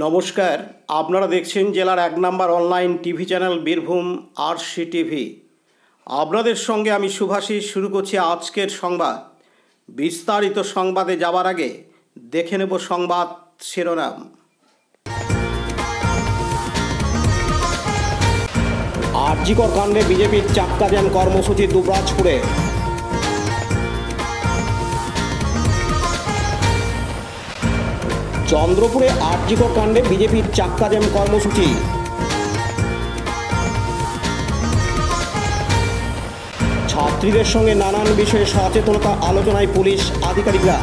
নমস্কার, আপনারা দেখছেন জেলার ১ নম্বর online TV channel Birbhum RC TV. আপনাদের সঙ্গে আমি শুভাশিস। শুরু করছি আজকের সংবাদ। বিস্তারিত সংবাদে যাওয়ার আগে দেখে নেব সংবাদ শিরোনাম। আরজিকর কাণ্ডে বিজেপির চাক্কা জ্যাম কর্মসূচি দুবরাজপুরে। চন্দ্রপুরে আরজিকর কাণ্ডে বিজেপির চাক্কা জ্যাম কর্মসূচি। ছাত্রীদের সঙ্গে নানান বিষয়ে সচেতনতা আলোচনায় পুলিশ আধিকারিকরা।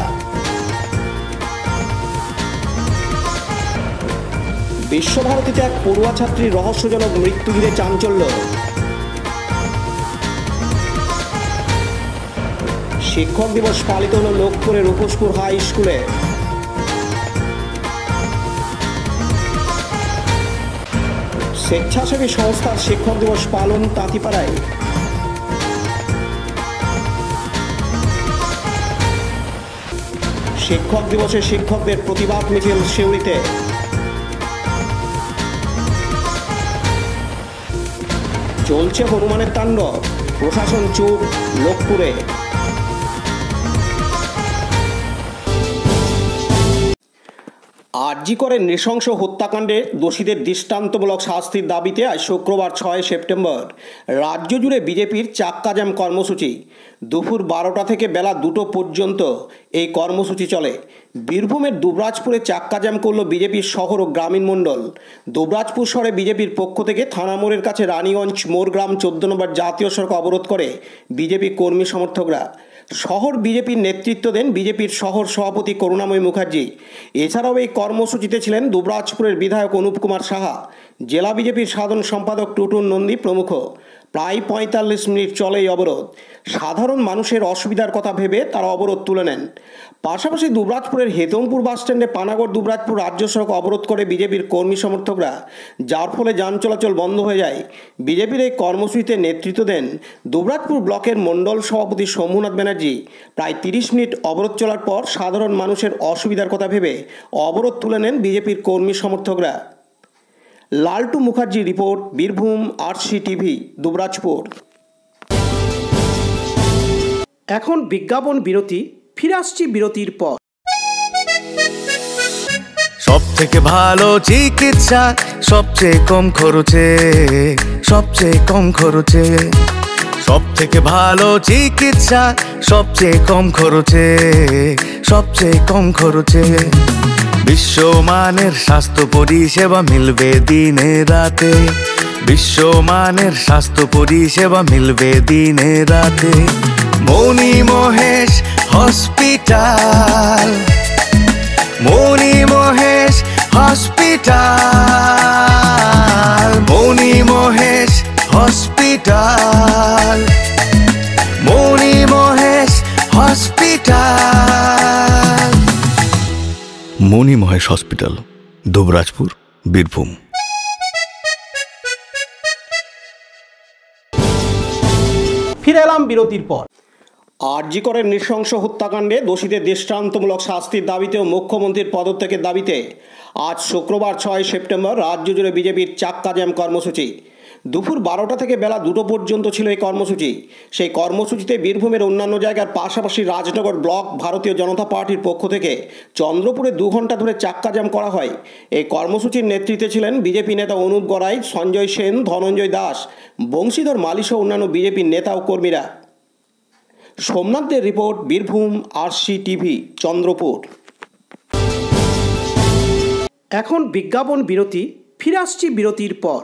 বিশ্বভারতীতে এক পড়ুয়া ছাত্রীর রহস্যজনক মৃত্যু ঘিরে চাঞ্চল্য। শিক্ষক দিবস পালিত হল লোকপুরের রূপসপুর হাই স্কুলে। স্বেচ্ছাসেবী সংস্থার শিক্ষক দিবস পালন তাঁতিপাড়ায়। শিক্ষক দিবসে শিক্ষকদের প্রতিবাদ মিছিল সিউড়িতে। চলছে হনুমানের তাণ্ডব, প্রশাসন চুপ লোকপুরে। আরজিকরের নৃশংস হত্যাকাণ্ডে দোষীদের দৃষ্টান্তমূলক শাস্তির দাবিতে আজ শুক্রবার ৬ সেপ্টেম্বর রাজ্য জুড়ে বিজেপির চাক্কা জ্যাম কর্মসূচি। দুপুর ১২টা থেকে বেলা ২টো পর্যন্ত এই কর্মসূচি চলে। বীরভূমের দুবরাজপুরে চাক্কা জ্যাম করল বিজেপির শহর ও গ্রামীণ মণ্ডল। দুবরাজপুর শহরে বিজেপির পক্ষ থেকে থানা মোড়ের কাছে রানীগঞ্জ মোড়গ্রাম ১৪ নম্বর জাতীয় সড়ক অবরোধ করে বিজেপি কর্মী সমর্থকরা। শহর বিজেপির নেতৃত্ব দেন বিজেপির শহর সভাপতি করুণাময়ী মুখার্জি। এছাড়াও এই কর্মসূচিতে ছিলেন দুবরাজপুরের বিধায়ক অনুপ কুমার সাহা, জেলা বিজেপির সাধারণ সম্পাদক টুটুন নন্দী প্রমুখ। প্রায় ৪৫ মিনিট চলে এই অবরোধ। সাধারণ মানুষের অসুবিধার কথা ভেবে তারা অবরোধ তুলে নেন। পাশাপাশি দুবরাজপুরের হেতমপুর বাসস্ট্যান্ডে পানাগড় দুবরাজপুর রাজ্য সড়ক অবরোধ করে বিজেপির কর্মী সমর্থকরা, যার ফলে যান চলাচল বন্ধ হয়ে যায়। বিজেপির এই কর্মসূচিতে নেতৃত্ব দেন দুবরাজপুর ব্লকের মণ্ডল সভাপতি শম্ভুনাথ ব্যানার্জি। প্রায় ৩০ মিনিট অবরোধ চলার পর সাধারণ মানুষের অসুবিধার কথা ভেবে অবরোধ তুলে নেন বিজেপির কর্মী সমর্থকরা। Laltu Mukherjee report, Birbhum RC TV, Dubrajpur. এখন বিজ্ঞাপন বিরতি, ফিরে আসছি বিরতির পর। সব থেকে ভালো চিকিৎসা সবচেয়ে কম খরচে, সবচেয়ে কম খরচে। সব থেকে ভালো চিকিৎসা সবচেয়ে কম খরচে, সবচেয়ে কম খরচে। বিশ্বমানের স্বাস্থ্য পরিষেবা মিলবে দিনে রাতে, বিশ্বমানের স্বাস্থ্য পরিষেবা মিলবে দিনে রাতে। মণি মহেশ হসপিটাল, মণি মহেশ হসপিটাল, মণি মহেশ হসপিটাল, মণি মহেশ হসপিটাল। মণি মহেশ হসপিটাল, দুবরাজপুর, বীরভূম। ফিরে এলাম বিরতির পর। আরজিকরের নৃশংস হত্যাকাণ্ডে দোষীদের দৃষ্টান্তমূলক শাস্তির দাবিতে ও মুখ্যমন্ত্রীর পদত্যাগের দাবিতে আজ শুক্রবার ৬ সেপ্টেম্বর রাজ্য জুড়ে বিজেপির চাক্কা জ্যাম কর্মসূচি। দুপুর ১২টা থেকে বেলা ২টো পর্যন্ত ছিল এই কর্মসূচি। সেই কর্মসূচিতে বীরভূমের অন্যান্য জায়গার পাশাপাশি রাজনগর ব্লক ভারতীয় জনতা পার্টির পক্ষ থেকে চন্দ্রপুরে ২ ঘন্টা ধরে চাক্কা জ্যাম করা হয়। এই কর্মসূচির নেতৃত্বে ছিলেন বিজেপি নেতা অনুপ গড়াই, সঞ্জয় সেন, ধনঞ্জয় দাস, বংশীধর মালি সহ অন্যান্য বিজেপির নেতা ও কর্মীরা। সোমনাথদের report, Birbhum RC TV, Chandrapur. এখন বিজ্ঞাপন বিরতি, ফিরে আসছি বিরতির পর।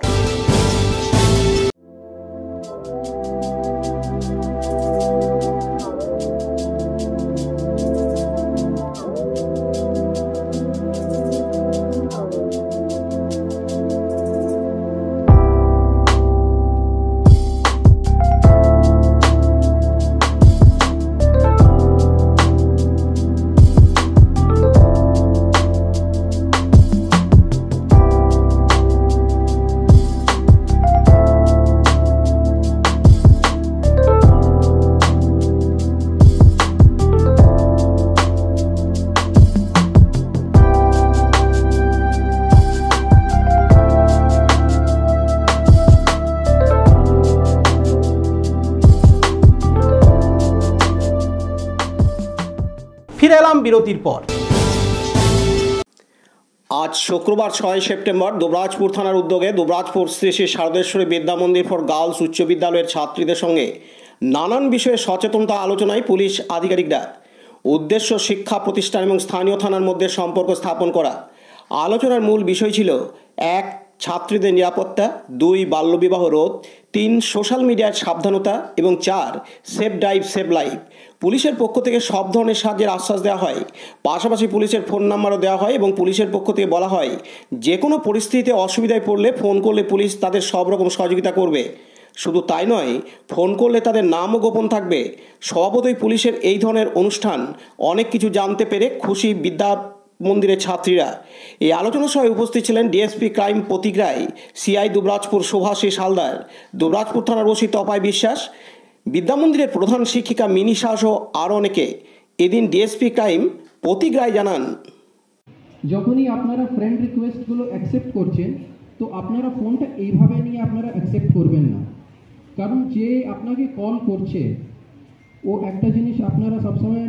বিরতির পর। আজ শুক্রবার 6 সেপ্টেম্বর দুবরাজপুর থানার উদ্যোগে দুবরাজপুর শ্রী শ্রী শারদেশ্বরী বিদ্যা মন্দির ফর গার্লস উচ্চ বিদ্যালয়ের ছাত্রীদের সঙ্গে নানান বিষয়ে সচেতনতা আলোচনায় পুলিশ আধিকারিকরা। উদ্দেশ্য শিক্ষা প্রতিষ্ঠান এবং স্থানীয় থানার মধ্যে সম্পর্ক স্থাপন করা। আলোচনার মূল বিষয় ছিল 1. ছাত্রীদের নিরাপত্তা, 2. বাল্যবিবাহ রোধ, 3. সোশ্যাল মিডিয়ার সাবধানতা এবং 4. Save drive save life. পুলিশের পক্ষ থেকে সব ধরনের সাহায্যের আশ্বাস দেওয়া হয়। পাশাপাশি পুলিশের ফোন নাম্বারও দেওয়া হয় এবং পুলিশের পক্ষ থেকে বলা হয় যে কোনো পরিস্থিতিতে অসুবিধায় পড়লে ফোন করলে পুলিশ তাদের সব রকম সহযোগিতা করবে। শুধু তাই নয়, ফোন করলে তাদের নামও গোপন থাকবে। স্বভাবতই পুলিশের এই ধরনের অনুষ্ঠান অনেক কিছু জানতে পেরে খুশি বিদ্যা মন্দিরের ছাত্রীরা। এই আলোচনা সভায় উপস্থিত ছিলেন ডিএসপি ক্রাইম প্রতীক রায়, সিআই দুবরাজপুর শুভাশিস হালদার, দুবরাজপুর থানার ওসি তপাই বিশ্বাস, বিদ্যা মন্দিরের প্রধান শিক্ষিকা মিনি শাহ সহ আরও অনেকে। এদিন ডিএসপি ক্রাইম প্রতীক রায় জানান, যখনই আপনারা ফ্রেন্ড রিকোয়েস্টগুলো অ্যাকসেপ্ট করছেন তো আপনারা ফোনটা এইভাবে নিয়ে আপনারা অ্যাকসেপ্ট করবেন না, কারণ যে আপনাকে কল করছে ও একটা জিনিস আপনারা সবসময়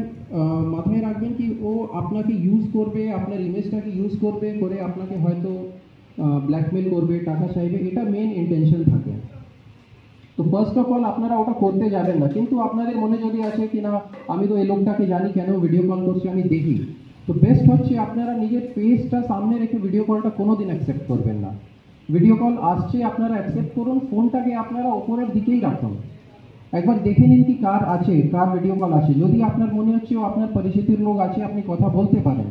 মাথায় রাখবেন কি ও আপনাকে ইউজ করবে, আপনার ইমেজটাকে ইউজ করবে করে আপনাকে হয়তো ব্ল্যাকমেল করবে, টাকা চাইবে, এটা মেন ইন্টেনশন থাকে। তো ফার্স্ট অফ অল আপনারা ওটা করতে যাবেন না। কিন্তু আপনাদের মনে যদি আছে কি না আমি তো এই লোকটাকে জানি, কেন ভিডিও কল করছি আমি দেখি, তো বেস্ট হচ্ছে আপনারা নিজের ফেসটা সামনে রেখে ভিডিও কলটা কোনোদিন অ্যাকসেপ্ট করবেন না। ভিডিও কল আসছে আপনারা অ্যাকসেপ্ট করুন, ফোনটাকে আপনারা ওপরের দিকেই রাখুন, একবার দেখে নিন কি কার আছে, কার ভিডিও কল আছে। যদি আপনার মনে হচ্ছে ও আপনার পরিচিতির লোক আছে, আপনি কথা বলতে পারেন,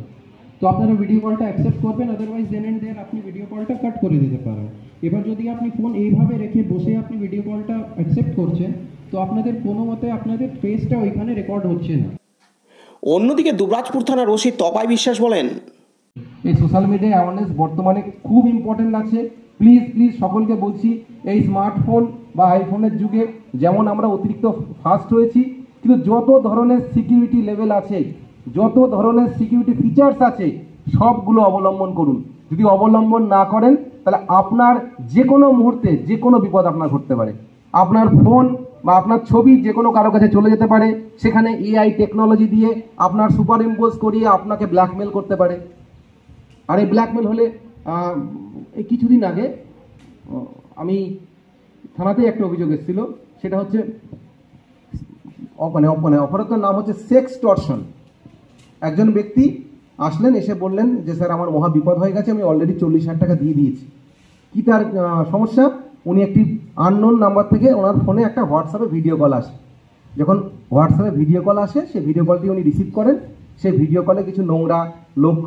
তো আপনারা ভিডিও কলটা অ্যাকসেপ্ট করবেন, আদারওয়াইজ দেন এন্ড দেয়ার আপনি ভিডিও কলটা কাট করে দিতে পারেন। এবার যদি আপনি ফোন এইভাবে রেখে বসে আপনি ভিডিও কলটা অ্যাকসেপ্ট করছেন তো আপনাদের কোনো মতে আপনাদের ফেসটা ওইখানে রেকর্ড হচ্ছে না। অন্যদিকে দুবরাজপুর থানার ওসি তপাই বিশ্বাস বলেন, এই সোশ্যাল মিডিয়া অ্যাওয়ারনেস বর্তমানে খুব ইম্পর্টেন্ট আছে। প্লিজ প্লিজ সকলকে বলছি, এই স্মার্টফোন বা আইফোনের যুগে যেমন আমরা অতিরিক্ত ফাস্ট হয়েছি, কিন্তু যত ধরনের সিকিউরিটি লেভেল আছে, যত ধরনের সিকিউরিটি ফিচার্স আছে সবগুলো অবলম্বন করুন। যদি অবলম্বন না করেন তাহলে আপনার যে কোনো মুহূর্তে যে কোনো বিপদ আপনার ঘটতে পারে। আপনার ফোন বা আপনার ছবি যে কোনো কারো কাছে চলে যেতে পারে, সেখানে এআই টেকনোলজি দিয়ে আপনার সুপার ইম্পোজ করিয়ে আপনাকে ব্ল্যাকমেল করতে পারে। আর এই ব্ল্যাকমেল হলে এই কিছুদিন আগে আমি থানাতে একটা অভিযোগ এসেছিল, সেটা হচ্ছে অপরাধের নাম হচ্ছে সেক্সটর্শন। একজন ব্যক্তি আসলেন, এসে বললেন যে স্যার আমার মহা বিপদ হয়ে গেছে, আমি অলরেডি 40,000 টাকা দিয়ে দিয়েছি। কি তার সমস্যা? উনি একটি আননোন নাম্বার থেকে ওনার ফোনে একটা হোয়াটসঅ্যাপে ভিডিও কল আসে। যখন হোয়াটসঅ্যাপে ভিডিও কল আসে, সেই ভিডিও কলটি উনি রিসিভ করেন। সেই ভিডিও কলে কিছু নোংরা লোক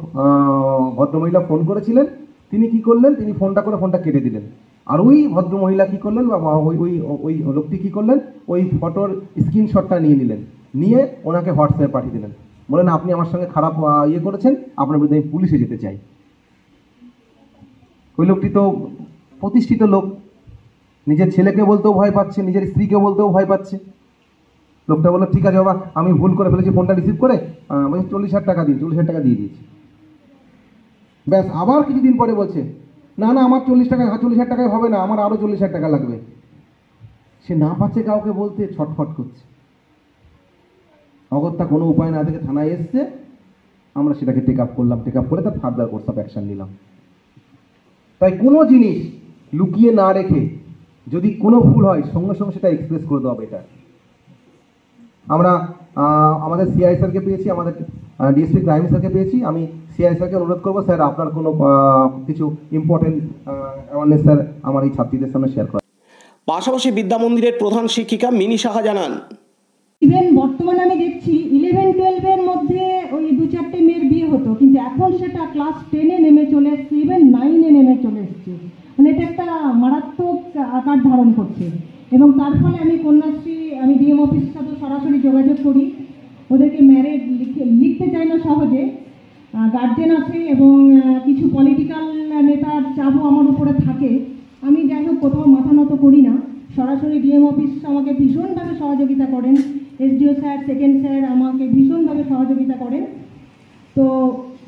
ভদ্রমহিলা ফোন করেছিলেন। তিনি কি করলেন, তিনি ফোনটা কেটে দিলেন। আর ওই ভদ্রমহিলা কি করলেন বা ওই লোকটি কি করলেন, ওই ফটোর স্ক্রিনশটটা নিয়ে নিলেন, নিয়ে ওনাকে হোয়াটসঅ্যাপে পাঠিয়ে দিলেন। বলেন আপনি আমার সঙ্গে খারাপ করেছেন, আপনার বিরুদ্ধে আমি পুলিশে যেতে চাই। ওই লোকটি তো প্রতিষ্ঠিত লোক, নিজের ছেলেকে বলতেও ভয় পাচ্ছে, নিজের স্ত্রীকে বলতেও ভয় পাচ্ছে। লোকটা বললো ঠিক আছে বাবা, আমি ভুল করে ফেলেছি, ফোনটা রিসিভ করে 40,000 টাকা দিন, 40,000 টাকা দিয়ে দিয়েছি। ব্যাস, আবার কিছুদিন পরে বলছে না না আমার 40,000 টাকায় হবে না, আমার আরও 40,000 টাকা লাগবে। সে না পাচ্ছে কাউকে বলতে, ছটফট করছে। অগত্যা কোনো উপায় না থেকে থানায় এসছে, আমরা সেটাকে টেক আপ করলাম, টেক আপ করে তার ফার্দার কোর্স অফ অ্যাকশন নিলাম। তাই কোনো জিনিস লুকিয়ে না রেখে যদি কোনো ভুল হয় সঙ্গে সঙ্গে সেটা এক্সপ্রেস করে দেওয়া বেটার। আমরা আমাদের সিআই স্যারকে পেয়েছি, আমাদের ডিএসপি ক্রাইম স্যারকে পেয়েছি। আমি সিআই স্যারকে অনুরোধ করবো, স্যার আপনার কোনো কিছু ইম্পর্টেন্ট অ্যাওয়ারনেস স্যার আমার এই ছাত্রীদের সামনে শেয়ার করা। পাশাপাশি বিদ্যা মন্দিরের প্রধান শিক্ষিকা মিনি সাহা জানান, ইভেন বর্তমানে আমি দেখছি 11-12 মধ্যে ওই 2-4টে মেয়ের বিয়ে হতো, কিন্তু এখন সেটা ক্লাস 10-এ নেমে চলে এসছে, ইভেন 9-এ নেমে চলে এসছে। মানে এটা একটা মারাত্মক আকার ধারণ করছে। এবং তার ফলে আমি কন্যাশ্রী, আমি ডিএম অফিসের সাথে সরাসরি যোগাযোগ করি, ওদেরকে ম্যারেজ লিখতে চাই না সহজে, গার্জেন আছে এবং কিছু পলিটিক্যাল নেতার চাপও আমার উপরে থাকে। আমি যাই হোক কোথাও মাথা নত করি না, সরাসরি ডিএম অফিস আমাকে ভীষণভাবে সহযোগিতা করেন, এসডিও স্যার, সেকেন্ড স্যার আমাকে ভীষণভাবে সহযোগিতা করেন। তো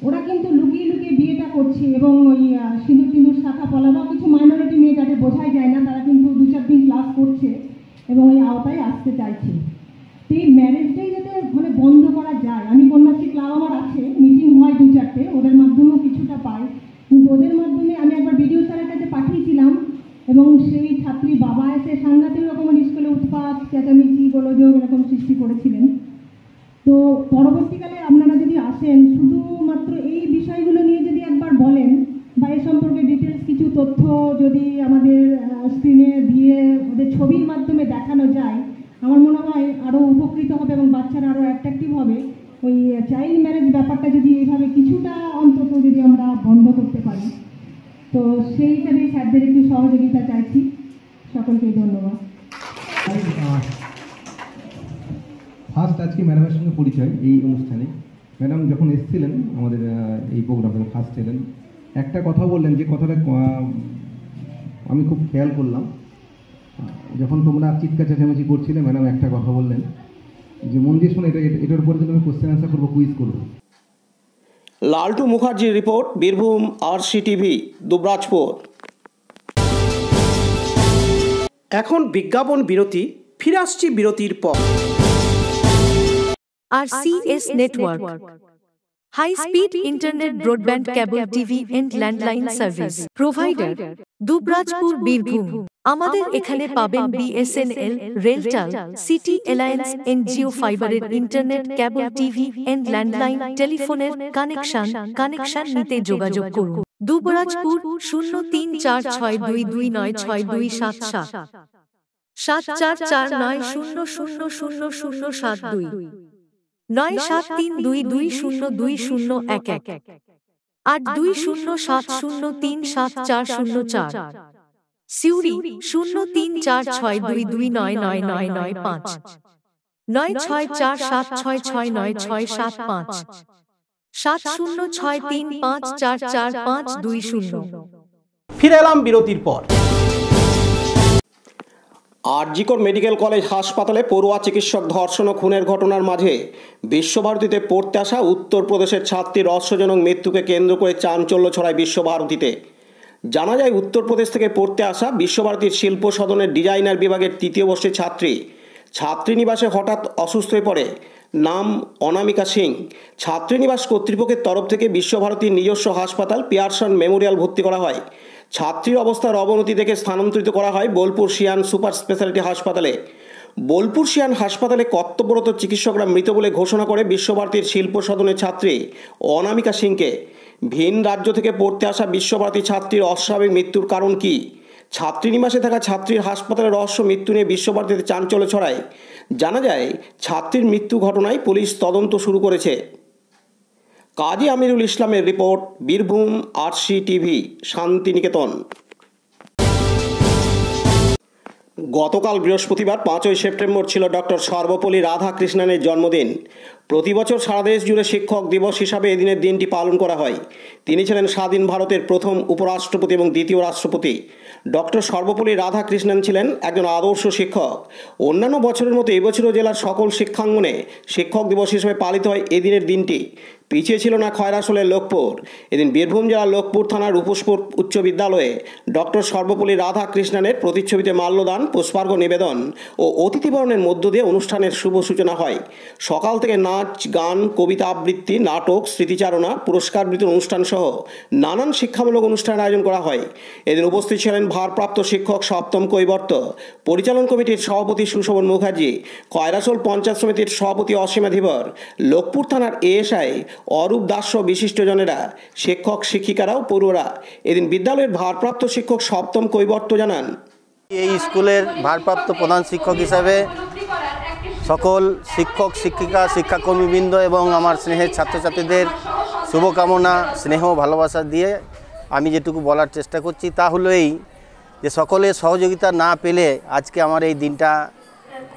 ওরা কিন্তু লুকিয়ে লুকিয়ে বিয়েটা করছে এবং ওই সিঁদুর শাখা পলা বা কিছু মাইনরিটি মেয়ে যাদের বোঝাই যায় না, তারা কিন্তু 2-4 দিন ক্লাস করছে এবং ওই আওতায় আসতে চাইছে। তো এই ম্যারেজটাই যাতে মানে বন্ধ করা যায়, আমি কন্যাশ্রী ক্লাব আমার আছে, এবং সেই ছাত্রী বাবা এসে সাংঘাতিক রকমের স্কুলে উৎপাত চেঁচামেচি গোলযোগ এরকম সৃষ্টি করেছিলেন। তো পরবর্তীকালে আপনারা যদি আসেন শুধুমাত্র এই বিষয়গুলো নিয়ে যদি একবার বলেন বা এ সম্পর্কে ডিটেলস কিছু তথ্য যদি আমাদের স্ক্রিনে দিয়ে ওদের ছবির মাধ্যমে দেখানো যায়, আমার মনে হয় আরও উপকৃত হবে এবং বাচ্চারা আরও অ্যাট্রাকটিভ হবে। ওই চাইল্ড ম্যারেজ ব্যাপারটা যদি এইভাবে কিছুটা অন্তত যদি আমরা বন্ধ করতে পারি, তো সেই হিসাবে স্যারদের একটু সহযোগিতা চাইছি। সকলকেই ধন্যবাদ। ফার্স্ট আজকে ম্যাডামের সঙ্গে পরিচয় এই অনুষ্ঠানে। ম্যাডাম যখন এসেছিলেন আমাদের এই প্রোগ্রামে ফার্স্ট এলেন, একটা কথা বললেন যে কথাটা আমি খুব খেয়াল করলাম। যখন তোমরা চিৎকার চেঁচামেচি করছিলে ম্যাডাম একটা কথা বললেন যে মন দিয়ে শোনো, এটার উপরে যদি আমি কোশ্চেন অ্যান্সার করবো, কুইজ করবো। লালটু মুখার্জির রিপোর্ট, বীরভূম RCTV, দুবরাজপুর। এখন বিজ্ঞাপন বিরতি, ফিরে আসছি বিরতির পর। RCS Network, High Speed Internet Broadband Cable TV and Landline Service Provider, Dubrajpur, Birbhum. আমাদের এখানে পাবেন BSNL, RailTel, city alliance and Jio ফাইবারের internet, cable TV and landline টেলিফোনের কানেকশন নিতে যোগাযোগ করুন। দুবরাজপুর 034622962777 7449000072 9732202011 8207037404। সিউড়ি 034622999995 9647669665 7063544520। ফিরে এলাম বিরতির পর। আরজিকর মেডিকেল কলেজ হাসপাতালে পড়ুয়া চিকিৎসক ধর্ষণ ও খুনের ঘটনার মাঝে বিশ্বভারতীতে পড়তে আসা উত্তরপ্রদেশের ছাত্রীর রহস্যজনক মৃত্যুকে কেন্দ্র করে চাঞ্চল্য ছড়ায় বিশ্বভারতীতে। জানা যায়, উত্তরপ্রদেশ থেকে পড়তে আসা বিশ্বভারতীর শিল্প সদনের ডিজাইনার বিভাগের 3য় বর্ষের ছাত্রীনিবাসে হঠাৎ অসুস্থ হয়ে পড়ে। নাম অনামিকা সিং। ছাত্রীনিবাস কর্তৃপক্ষের তরফ থেকে বিশ্বভারতীর নিজস্ব হাসপাতাল পিয়ারসন মেমোরিয়াল ভর্তি করা হয়। ছাত্রীর অবস্থার অবনতি থেকে স্থানান্তরিত করা হয় বোলপুর সিয়ান সুপার স্পেশালিটি হাসপাতালে। বোলপুর সিয়ান হাসপাতালে কর্তব্যরত চিকিৎসকরা মৃত বলে ঘোষণা করে বিশ্বভারতীর শিল্প সদনের ছাত্রী অনামিকা সিংকে। ভিন রাজ্য থেকে পড়তে আসা বিশ্বভারতী ছাত্রীর অস্বাভাবিক মৃত্যুর কারণ কি? ছাত্রীনিবাসে থাকা ছাত্রীর হাসপাতালের রহস্য মৃত্যু নিয়ে বিশ্বভারতীতে চাঞ্চল্য ছড়ায়। জানা যায়, ছাত্রীর মৃত্যু ঘটনায় পুলিশ তদন্ত শুরু করেছে। কাজী আমিরুল ইসলামের রিপোর্ট, বীরভূম RCTV, শান্তিনিকেতন। গতকাল বৃহস্পতিবার 5ই সেপ্টেম্বর ছিল ডক্টর সর্বপল্লী রাধাকৃষ্ণনের জন্মদিন। প্রতি বছর সারা দেশ জুড়ে শিক্ষক দিবস হিসাবে এদিনের দিনটি পালন করা হয়। তিনি ছিলেন স্বাধীন ভারতের প্রথম উপরাষ্ট্রপতি এবং দ্বিতীয় রাষ্ট্রপতি। ডক্টর সর্বপল্লী রাধাকৃষ্ণন ছিলেন একজন আদর্শ শিক্ষক। অন্যান্য বছরের মতো এবছরও জেলার সকল শিক্ষাঙ্গনে শিক্ষক দিবস হিসেবে পালিত হয় এদিনের দিনটি। পিছিয়ে ছিল না খয়রাসোলের লোকপুর। এদিন বীরভূম জেলার লোকপুর থানার রূপসপুর উচ্চ বিদ্যালয়ে ডক্টর সর্বপল্লী রাধাকৃষ্ণনের প্রতিচ্ছবিতে মাল্যদান, পুষ্পার্ঘ নিবেদন ও অতিথিবরণের মধ্য দিয়ে অনুষ্ঠানের শুভ সূচনা হয়। সকাল থেকে নাচ, গান, কবিতা আবৃত্তি, নাটক, স্মৃতিচারণা, পুরস্কার বিতরণ অনুষ্ঠান সহ নানান শিক্ষামূলক অনুষ্ঠানের আয়োজন করা হয়। এদিন উপস্থিত ছিলেন ভারপ্রাপ্ত শিক্ষক সপ্তম কৈবর্ত, পরিচালন কমিটির সভাপতি সুশোভন মুখার্জি, খয়রাসোল পঞ্চায়েত সমিতির সভাপতি অসীমা ধীবর, লোকপুর থানার ASI অরূপ দাস সহ বিশিষ্টজনেরা, শিক্ষক শিক্ষিকারাও পড়ুয়ারা। এদিন বিদ্যালয়ের ভারপ্রাপ্ত শিক্ষক সপ্তম কৈবর্ত জানান, এই স্কুলের ভারপ্রাপ্ত প্রধান শিক্ষক হিসাবে সকল শিক্ষক শিক্ষিকা শিক্ষাকর্মীবৃন্দ এবং আমার স্নেহের ছাত্রছাত্রীদের শুভকামনা, স্নেহ ভালোবাসা দিয়ে আমি যেটুকু বলার চেষ্টা করছি তা হলো এই যে সকলের সহযোগিতা না পেলে আজকে আমার এই দিনটা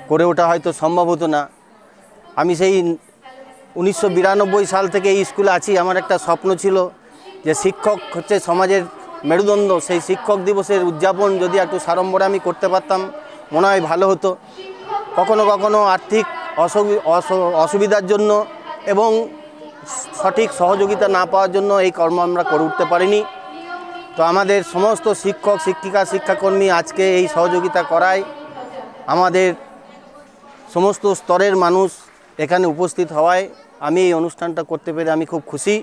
করে ওঠা হয়তো সম্ভব হতো না। আমি সেই 1992 সাল থেকে এই স্কুলে আছি। আমার একটা স্বপ্ন ছিল যে শিক্ষক হচ্ছে সমাজের মেরুদণ্ড, সেই শিক্ষক দিবসের উদযাপন যদি একটু সাড়ম্বরে আমি করতে পারতাম মনে হয় ভালো হতো। কখনো কখনো আর্থিক অসুবিধার জন্য এবং সঠিক সহযোগিতা না পাওয়ার জন্য এই কর্ম আমরা করে উঠতে পারিনি। তো আমাদের সমস্ত শিক্ষক শিক্ষিকা শিক্ষাকর্মী আজকে এই সহযোগিতা করায় আমাদের সমস্ত স্তরের মানুষ এখানে উপস্থিত হওয়ায় আমি এই অনুষ্ঠানটা করতে পেরে আমি খুব খুশি।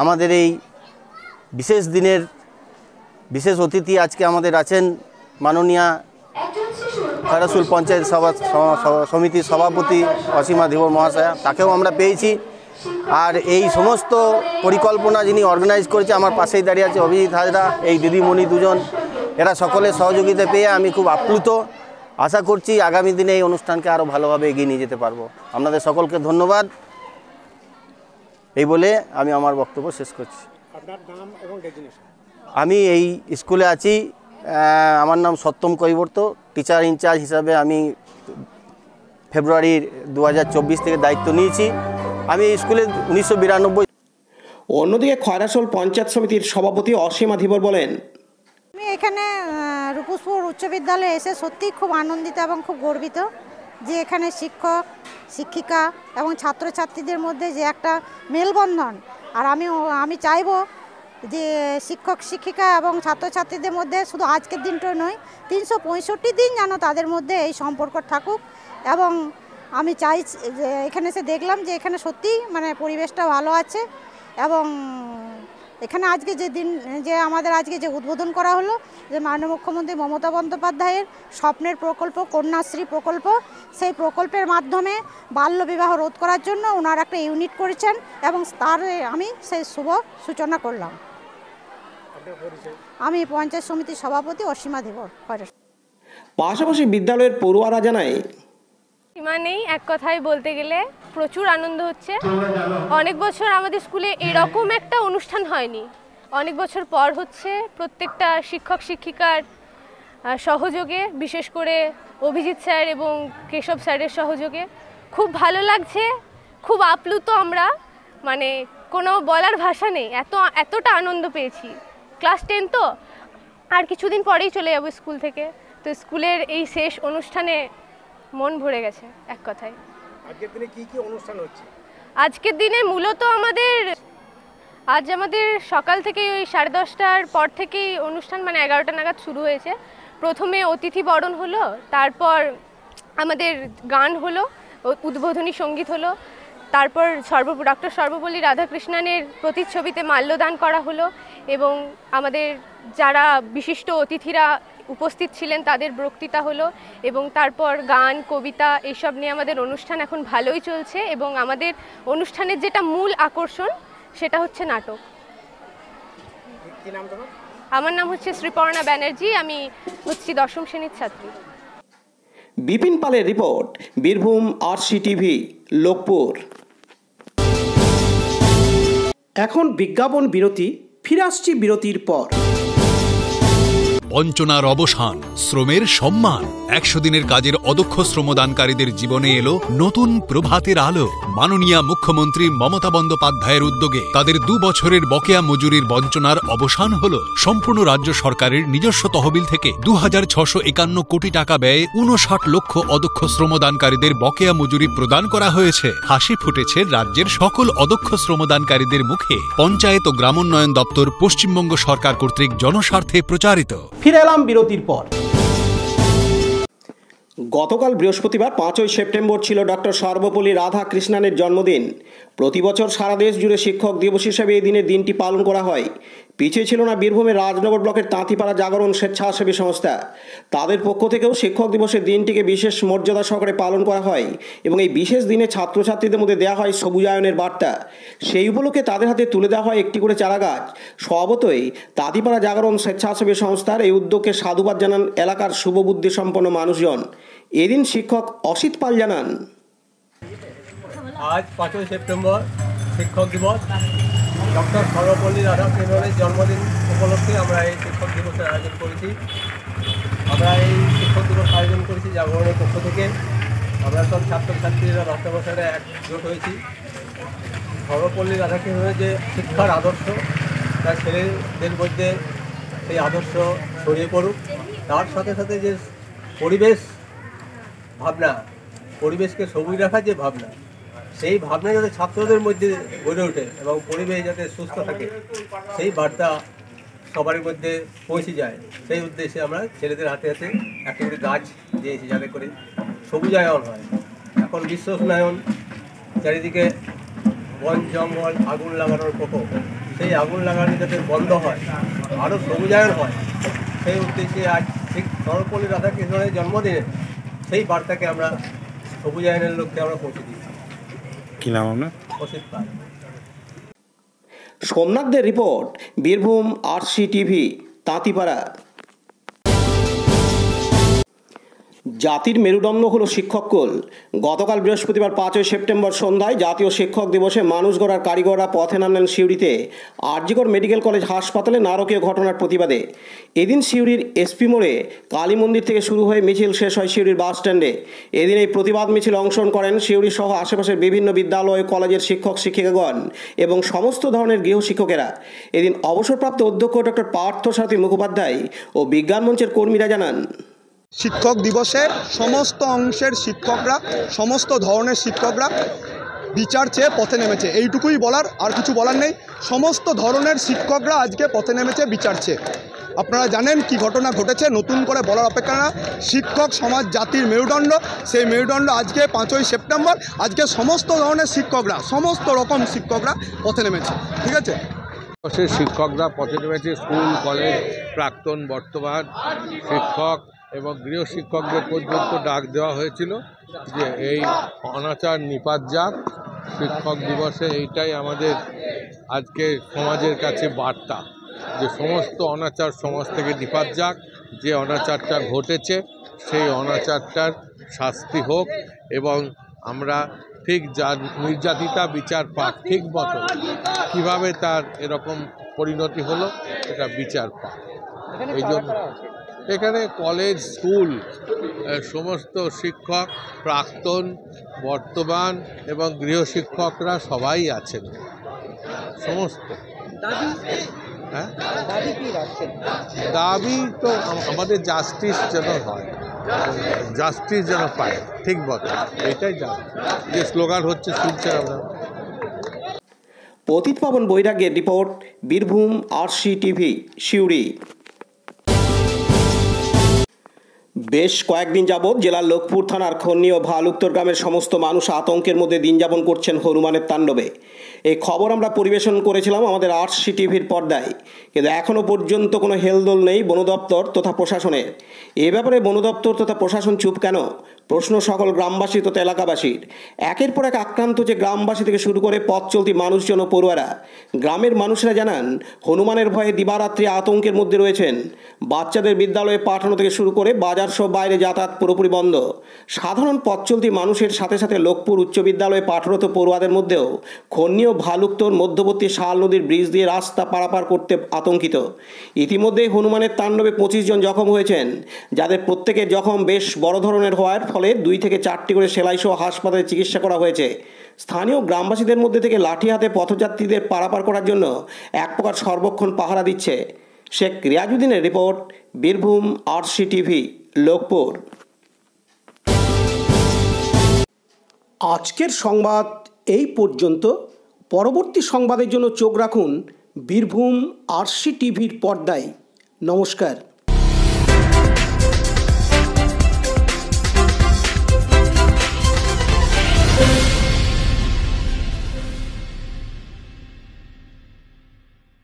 আমাদের এই বিশেষ দিনের বিশেষ অতিথি আজকে আমাদের আছেন মাননীয়া খয়রাসুল পঞ্চায়েত সমিতির সভাপতি অসীমা ধীবর মহাশয়া, তাকেও আমরা পেয়েছি। আর এই সমস্ত পরিকল্পনা যিনি অর্গানাইজ করেছে, আমার পাশেই দাঁড়িয়ে আছে অভিজিৎ হাজরা, এই দিদিমণি দুজন, এরা সকলের সহযোগিতা পেয়ে আমি খুব আপ্লুত। আশা করছি আগামী দিনে এই অনুষ্ঠানকে আরও ভালোভাবে এগিয়ে নিয়ে যেতে পারবো। আপনাদের সকলকে ধন্যবাদ এই বলে আমি আমার বক্তব্য শেষ করছি। আপনার নাম এবং ডেজিগনেশন? আমি এই স্কুলে আছি, আমার নাম সত্যম কৈবর্ত, টিচার ইনচার্জ হিসাবে আমি ফেব্রুয়ারির 2024 থেকে দায়িত্ব নিয়েছি। আমি এই স্কুলে 1992। অন্যদিকে খয়রাসুল পঞ্চায়েত সমিতির সভাপতি অসীমা ধীবর বলেন, আমি এখানে রূপসপুর উচ্চ বিদ্যালয়ে এসে সত্যিই খুব আনন্দিত এবং খুব গর্বিত যে এখানে শিক্ষক শিক্ষিকা এবং ছাত্রছাত্রীদের মধ্যে যে একটা মেলবন্ধন। আর আমি চাইবো যে শিক্ষক শিক্ষিকা এবং ছাত্রছাত্রীদের মধ্যে শুধু আজকের দিনটা নয়, 365 দিন যেন তাদের মধ্যে এই সম্পর্ক থাকুক। এবং আমি চাই যে এখানে এসে দেখলাম যে এখানে সত্যিই মানে পরিবেশটা ভালো আছে। এবং এখানে আজকে যে আমাদের আজকে যে উদ্বোধন করা হলো, যে মাননীয় মুখ্যমন্ত্রী মমতা বন্দ্যোপাধ্যায়ের স্বপ্নের প্রকল্প কন্যাশ্রী প্রকল্প, সেই প্রকল্পের মাধ্যমে বাল্যবিবাহ রোধ করার জন্য ওনার একটা ইউনিট করেছেন এবং তার আমি সেই শুভ সূচনা করলাম। আমি পঞ্চায়েত সমিতির সভাপতি অসীমা ধীবর। পাশাপাশি বিদ্যালয়ের পড়ুয়ারা জানায়, সীমা নেই, এক কথায় বলতে গেলে প্রচুর আনন্দ হচ্ছে। অনেক বছর আমাদের স্কুলে এরকম একটা অনুষ্ঠান হয়নি, অনেক বছর পর হচ্ছে। প্রত্যেকটা শিক্ষক শিক্ষিকার সহযোগে, বিশেষ করে অভিজিৎ স্যার এবং কেশব স্যারের সহযোগে খুব ভালো লাগছে, খুব আপ্লুত আমরা, মানে কোনো বলার ভাষা নেই, এতটা আনন্দ পেয়েছি। ক্লাস 10 তো, আর কিছুদিন পরেই চলে যাবো স্কুল থেকে, তো স্কুলের এই শেষ অনুষ্ঠানে মন ভরে গেছে এক কথায়। আজকের দিনে কি কি অনুষ্ঠান হচ্ছে? আজকের দিনে মূলত আমাদের সকাল থেকে ওই 10:30টার পর থেকেই অনুষ্ঠান, মানে 11টা নাগাদ শুরু হয়েছে। প্রথমে অতিথি বরণ হলো, তারপর আমাদের গান হলো, উদ্বোধনী সঙ্গীত হলো, তারপর ডক্টর সর্বপল্লী রাধাকৃষ্ণনের প্রতিচ্ছবিতে মাল্যদান করা হলো এবং আমাদের যারা বিশিষ্ট অতিথিরা উপস্থিত ছিলেন তাদের বক্তৃতা হলো এবং তারপর গান কবিতা এইসব নিয়ে আমাদের অনুষ্ঠান এখন ভালোই চলছে। এবং আমাদের অনুষ্ঠানের যেটা মূল আকর্ষণ সেটা হচ্ছে নাটক। আমার নাম হচ্ছে শ্রীপর্ণা ব্যানার্জি, আমি হচ্ছি 10ম শ্রেণীর ছাত্রী। বিপিন পালের রিপোর্ট, বীরভূম RCTV, লোকপুর। এখন বিজ্ঞাপন বিরতি, ফিরে আসছি বিরতির পর। বঞ্চনার অবসান, শ্রমের সম্মান। 100 দিনের কাজের অদক্ষ শ্রমদানকারীদের জীবনে এলো নতুন প্রভাতের আলো। মাননীয়া মুখ্যমন্ত্রী মমতা বন্দ্যোপাধ্যায়ের উদ্যোগে তাদের 2 বছরের বকেয়া মজুরির বঞ্চনার অবসান হলো। সম্পূর্ণ রাজ্য সরকারের নিজস্ব তহবিল থেকে 2651 কোটি টাকা ব্যয়ে 59 লক্ষ অদক্ষ শ্রমদানকারীদের বকেয়া মজুরি প্রদান করা হয়েছে। হাসি ফুটেছে রাজ্যের সকল অদক্ষ শ্রমদানকারীদের মুখে। পঞ্চায়েত ও গ্রামোন্নয়ন দপ্তর, পশ্চিমবঙ্গ সরকার কর্তৃক জনস্বার্থে প্রচারিত। ফিরে এলাম বিরতির পর। গতকাল বৃহস্পতিবার 5ই সেপ্টেম্বর ছিল ডক্টর সর্বপল্লী রাধাকৃষ্ণনের জন্মদিন। প্রতি বছর সারা দেশ জুড়ে শিক্ষক দিবস হিসেবে এই দিনের দিনটি পালন করা হয়। পিছিয়ে ছিল না বীরভূমের রাজনগর ব্লকের তাঁতিপাড়া জাগরণ স্বেচ্ছাসেবী সংস্থা। তাদের পক্ষ থেকেও শিক্ষক দিবসের দিনটিকে বিশেষ মর্যাদা সহকারে পালন করা হয় এবং এই বিশেষ দিনে ছাত্রছাত্রীদের মধ্যে দেওয়া হয় সবুজায়নের বার্তা। সেই উপলক্ষে তাদের হাতে তুলে দেওয়া হয় একটি করে চারাগাছ। স্বভাবতই তাঁতিপাড়া জাগরণ স্বেচ্ছাসেবী সংস্থার এই উদ্যোগকে সাধুবাদ জানান এলাকার শুভবুদ্ধি সম্পন্ন মানুষজন। এদিন শিক্ষক অসিত পাল জানান, আজ 5ই সেপ্টেম্বর শিক্ষক দিবস। ডক্টর সর্বপল্লী রাধাকৃষ্ণনের জন্মদিন উপলক্ষে আমরা এই শিক্ষক দিবসের আয়োজন করেছি। আমরা এই শিক্ষক দিবস আয়োজন করেছি জাগরণের পক্ষ থেকে। আমরা সব ছাত্রছাত্রীরা মাস্টারমশাইরা একজোট হয়েছি। সর্বপল্লী রাধাকৃষ্ণনের যে শিক্ষার আদর্শ, তার ছেলেদের মধ্যে সেই আদর্শ ছড়িয়ে পড়ুক। তার সাথে সাথে যে পরিবেশ ভাবনা, পরিবেশকে সবুজ রাখার যে ভাবনা, সেই ভাবনা যাতে ছাত্রদের মধ্যে গড়ে ওঠে এবং পরিবেশ যাতে সুস্থ থাকে, সেই বার্তা সবার মধ্যে পৌঁছে যায়, সেই উদ্দেশ্যে আমরা ছেলেদের হাতে হাতে একটা করে গাছ দিয়েছি যাতে করে সবুজায়ন হয়। এখন বিশ্ব উষ্ণায়ন, চারিদিকে বন জঙ্গল আগুন লাগানোর প্রকোপ, সেই আগুন লাগানো যাতে বন্ধ হয় আরও সবুজায়ন হয়, সেই উদ্দেশ্যে আজ ঠিক সর্বপল্লী রাধাকৃষ্ণনের জন্মদিনে সেই বার্তাকে আমরা সবুজায়নের লক্ষ্যে আমরা পৌঁছে দিই। কি নাম আপনার? অসিত পাল। সোমনাথদের রিপোর্ট, বীরভূম RCTV, তাঁতিপাড়া। জাতির মেরুদণ্ড হলো শিক্ষককুল। গতকাল বৃহস্পতিবার 5ই সেপ্টেম্বর সন্ধ্যায় জাতীয় শিক্ষক দিবসে মানুষ গড়ার কারিগররা পথে নামলেন সিউড়িতে আরজিকর মেডিকেল কলেজ হাসপাতালে নারকীয় ঘটনার প্রতিবাদে। এদিন সিউড়ির এসপি মোড়ে কালী মন্দির থেকে শুরু হয়ে মিছিল শেষ হয় সিউড়ির বাস স্ট্যান্ডে। এদিন এই প্রতিবাদ মিছিল অংশগ্রহণ করেন সিউড়ি সহ আশেপাশের বিভিন্ন বিদ্যালয় কলেজের শিক্ষক শিক্ষিকাগণ এবং সমস্ত ধরনের গৃহশিক্ষকেরা। এদিন অবসরপ্রাপ্ত অধ্যক্ষ ডক্টর পার্থসারথী মুখোপাধ্যায় ও বিজ্ঞান মঞ্চের কর্মীরা জানান, শিক্ষক দিবসে সমস্ত অংশের শিক্ষকরা, সমস্ত ধরনের শিক্ষকরা বিচার চেয়ে পথে নেমেছে। এইটুকুই বলার, আর কিছু বলার নেই। সমস্ত ধরনের শিক্ষকরা আজকে পথে নেমেছে বিচার চেয়ে। আপনারা জানেন কি ঘটনা ঘটেছে, নতুন করে বলার অপেক্ষা না। শিক্ষক সমাজ জাতির মেরুদণ্ড, সেই মেরুদণ্ড আজকে 5ই সেপ্টেম্বর আজকে সমস্ত ধরনের শিক্ষকরা, সমস্ত রকম শিক্ষকরা পথে নেমেছে। ঠিক আছে, শিক্ষকরা পথে নেমেছে। স্কুল কলেজ প্রাক্তন বর্তমান শিক্ষক এবং গৃহশিক্ষকদের পর্যন্ত ডাক দেওয়া হয়েছিল যে এই অনাচার নিপাত যাক। শিক্ষক দিবসে এইটাই আমাদের আজকে সমাজের কাছে বার্তা, যে সমস্ত অনাচার সমাজ থেকে নিপাত যাক। যে অনাচারটা ঘটেছে সেই অনাচারটার শাস্তি হোক এবং আমরা ঠিক যা নির্যাতিতা বিচার পাক, ঠিক মতো কীভাবে তার এরকম পরিণতি হলো এটা বিচার পাক। এই জন্য এখানে কলেজ স্কুল সমস্ত শিক্ষক প্রাক্তন বর্তমান এবং গৃহশিক্ষকরা সবাই আছেন। সমস্ত দাবি তো আমাদের জাস্টিস যেন হয়, জাস্টিস যেন পায় ঠিক মতো, এটাই যে স্লোগান হচ্ছে শুনছেন আমরা। পতিত পাবন বৈরাগ্যের রিপোর্ট, বীরভূম RCTV, সিউড়ি। বেশ কয়েকদিন যাবৎ জেলার লোকপুর থানার খন্নি ও ভালুক্তর গ্রামের সমস্ত মানুষ আতঙ্কের মধ্যে দিন যাপন করছেন হনুমানের তাণ্ডবে। এই খবর আমরা পরিবেশন করেছিলাম আমাদের RCTVর পর্দায়, কিন্তু এখনও পর্যন্ত কোনো হেলদোল নেই বন দপ্তর তথা প্রশাসনের। এ ব্যাপারে বন দপ্তর তথা প্রশাসন চুপ কেন? প্রশ্ন সকল গ্রামবাসী তথা এলাকাবাসীর। একের পর এক আক্রান্ত যে গ্রামবাসী থেকে শুরু করে পথ চলতি মানুষজন ও পড়ুয়ারা। গ্রামের মানুষরা জানান হনুমানের ভয়ে দিবারাত্রি আতঙ্কের মধ্যে রয়েছেন। বাচ্চাদের বিদ্যালয়ে পাঠানো থেকে শুরু করে বাজার সব বাইরে যাতায়াত পুরোপুরি বন্ধ। সাধারণ পথ চলতি মানুষের সাথে সাথে লোকপুর উচ্চ বিদ্যালয়ে পাঠরত পড়ুয়াদের মধ্যেও খন্নি ও ভালুক্তর মধ্যবর্তী শাল নদীর ব্রিজ দিয়ে রাস্তা পারাপার করতে আতঙ্কিত। ইতিমধ্যে হনুমানের তাণ্ডবে 25 জন জখম হয়েছেন, যাদের প্রত্যেকের জখম বেশ বড় ধরনের হওয়ার ফলে 2 থেকে 4টি করে সেলাইসহ হাসপাতালে চিকিৎসা করা হয়েছে। স্থানীয় গ্রামবাসীদের মধ্যে থেকে লাঠি হাতে পথযাত্রীদের পারাপার করার জন্য এক প্রকার সর্বক্ষণ পাহারা দিচ্ছে। শেখ রিয়াজউদ্দিনের রিপোর্ট, বীরভূম RCTV, লোকপুর। আজকের সংবাদ এই পর্যন্ত। পরবর্তী সংবাদের জন্য চোখ রাখুন বীরভূম RCTVর পর্দায়। নমস্কার।